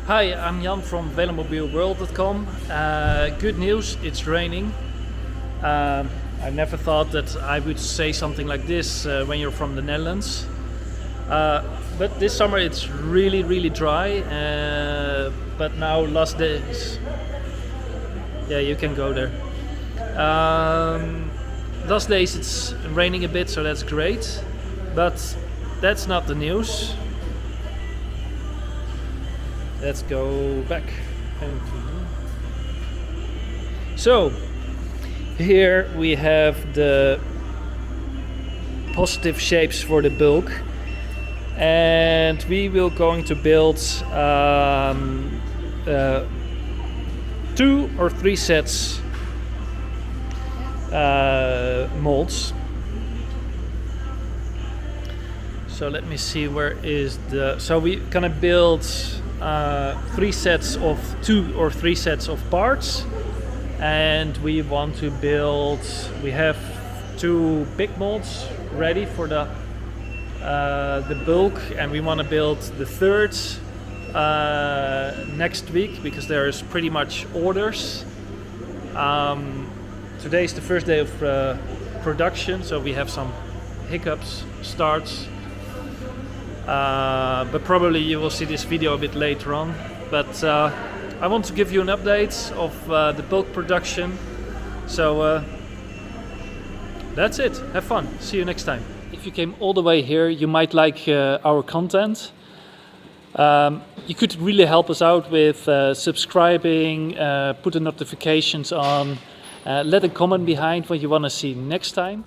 Hi, I'm Jan from VelomobileWorld.com. Good news, it's raining. I never thought that I would say something like this when you're from the Netherlands. But this summer it's really dry. But now last days, yeah, you can go there. Last days it's raining a bit, so that's great. But that's not the news. Let's go back. So here we have the positive shapes for the bulk, and we will going to build 2 or 3 sets molds. So let me see, where is the, so we're gonna build 3 sets of 2 or 3 sets of parts, and we want to build, we have 2 big molds ready for the bulk, and we want to build the third next week because there's pretty much orders. Today is the first day of production, so we have some hiccups, starts. But probably you will see this video a bit later on. But I want to give you an update of the bulk production. So that's it. Have fun. See you next time. If you came all the way here, you might like our content. You could really help us out with subscribing, put the notifications on, let a comment behind what you want to see next time.